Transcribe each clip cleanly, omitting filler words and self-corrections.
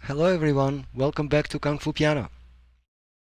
Hello everyone, welcome back to Kung Fu Piano.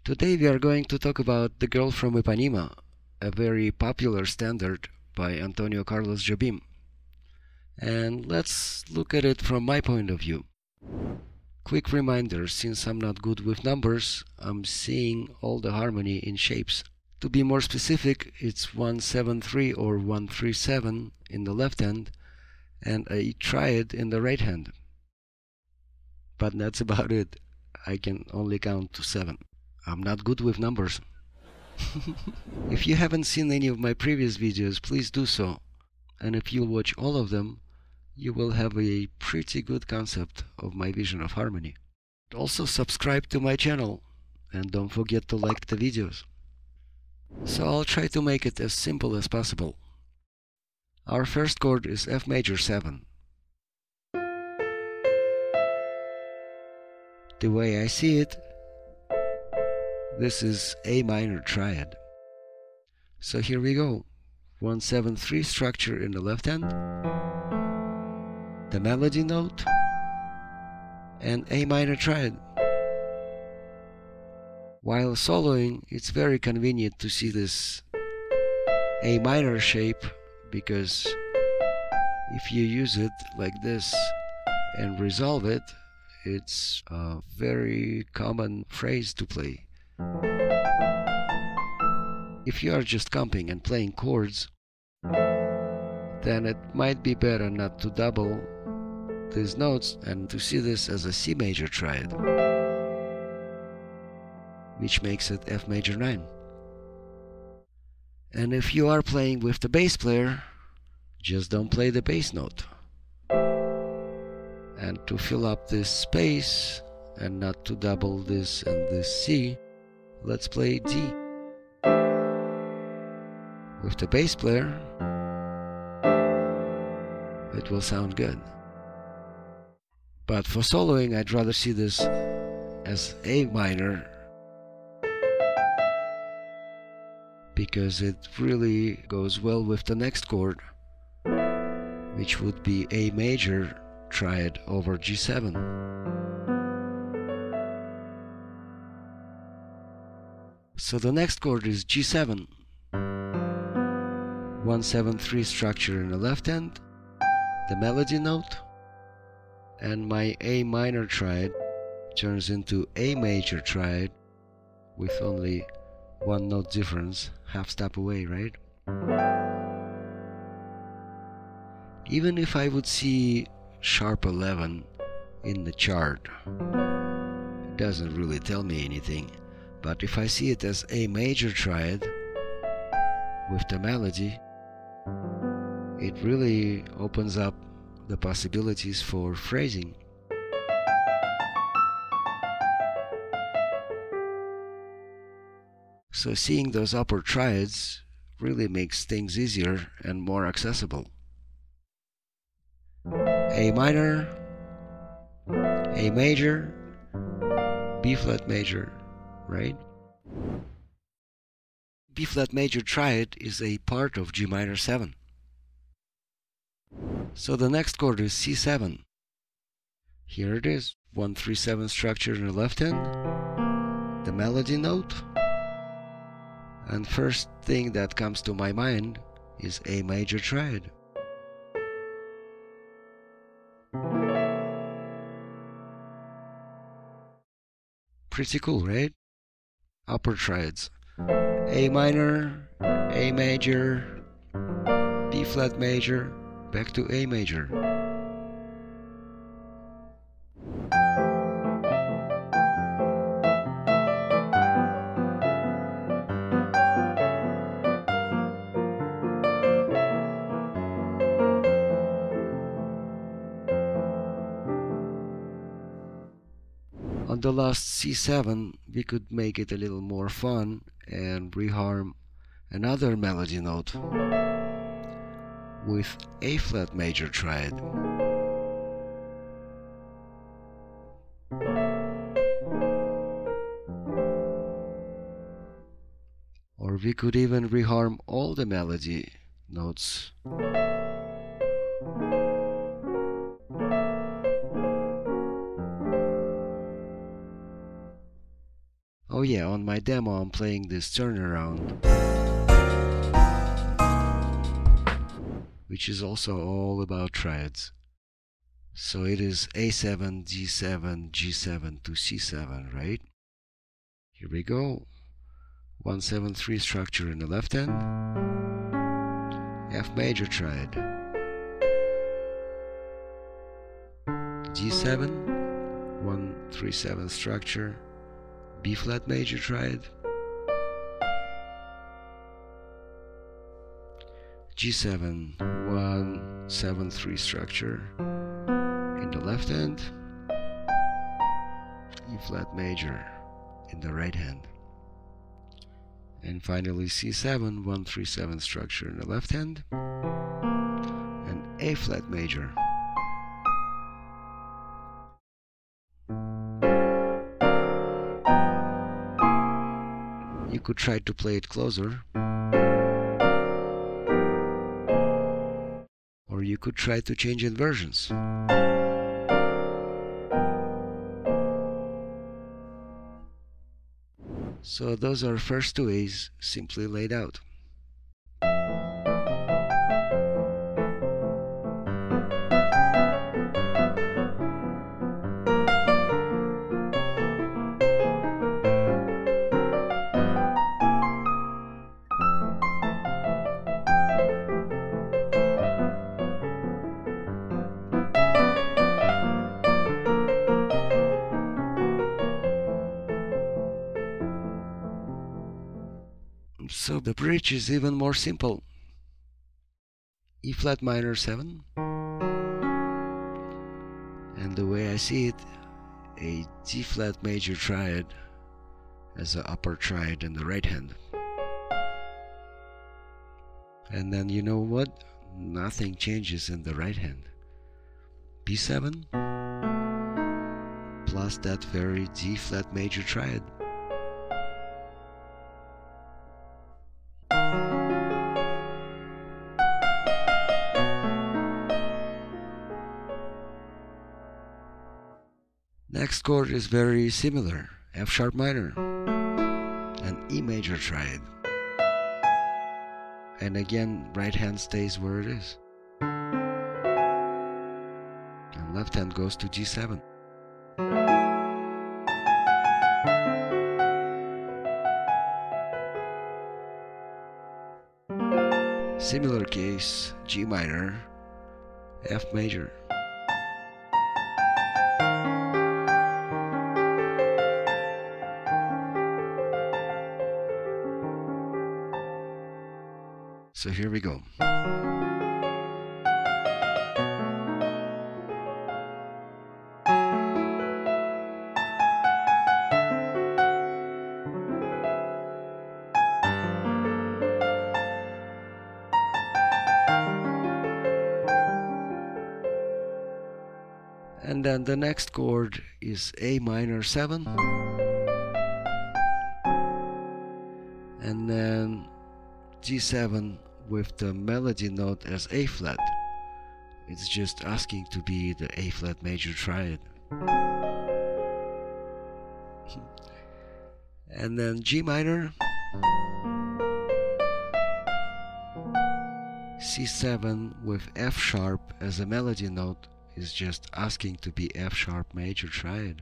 Today we are going to talk about The Girl from Ipanema, a very popular standard by Antonio Carlos Jobim. And let's look at it from my point of view. Quick reminder, since I'm not good with numbers, I'm seeing all the harmony in shapes. To be more specific, it's 173 or 137 in the left hand and a triad in the right hand. But that's about it. I can only count to 7. I'm not good with numbers. If you haven't seen any of my previous videos, please do so. And if you watch all of them, you will have a pretty good concept of my vision of harmony. Also subscribe to my channel and don't forget to like the videos. So I'll try to make it as simple as possible. Our first chord is F major 7. The way I see it, this is A minor triad. So here we go. 173 structure in the left hand, the melody note, and A minor triad. While soloing, it's very convenient to see this A minor shape, because if you use it like this and resolve it, it's a very common phrase to play. If you are just comping and playing chords, then it might be better not to double these notes and to see this as a C major triad, which makes it F major 9. And if you are playing with the bass player, just don't play the bass note. And to fill up this space and not to double this and this C, let's play D. With the bass player, it will sound good. But for soloing, I'd rather see this as A minor, because it really goes well with the next chord, which would be A major triad over G7. So the next chord is G7. 173 structure in the left hand, the melody note, and my A minor triad turns into A major triad with only one note difference, half step away, right? Even if I would see sharp 11 in the chart, it doesn't really tell me anything. But if I see it as A major triad with the melody, it really opens up the possibilities for phrasing. So seeing those upper triads really makes things easier and more accessible. A minor, A major, B flat major, right? B flat major triad is a part of G minor 7. So the next chord is C7. Here it is, 137 structure in the left hand, the melody note, and first thing that comes to my mind is A major triad. Pretty cool, right? Upper triads. A minor, A major, B flat major, back to A major. On the last C7, we could make it a little more fun and reharm another melody note with A flat major triad. Or we could even reharm all the melody notes. Oh yeah, on my demo I'm playing this turnaround, which is also all about triads. So it is A7, D7, G7 to C7, right? Here we go. 1-7-3 structure in the left hand. F major triad. G7, 1-3-7 structure. B flat major triad. G7, 1-7-3 structure in the left hand. E flat major in the right hand. And finally C7, 1-3-7 structure in the left hand. And A flat major. You could try to play it closer, or you could try to change inversions. So those are first two A's simply laid out. So the bridge is even more simple. E flat minor 7, and the way I see it, a D flat major triad as an upper triad in the right hand. And then you know what? Nothing changes in the right hand. B7 plus that very D flat major triad. Next chord is very similar, F sharp minor, and E major triad. And again, right hand stays where it is. And left hand goes to G7. Similar case, G minor, F major. So here we go. And then the next chord is A minor 7, and then G7 with the melody note as A flat. It's just asking to be the A flat major triad. And then G minor, C7 with F sharp as a melody note is just asking to be F sharp major triad.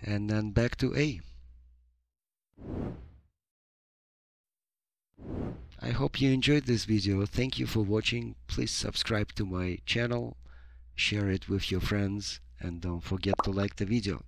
And then back to A. I hope you enjoyed this video. Thank you for watching. Please subscribe to my channel, share it with your friends, and don't forget to like the video.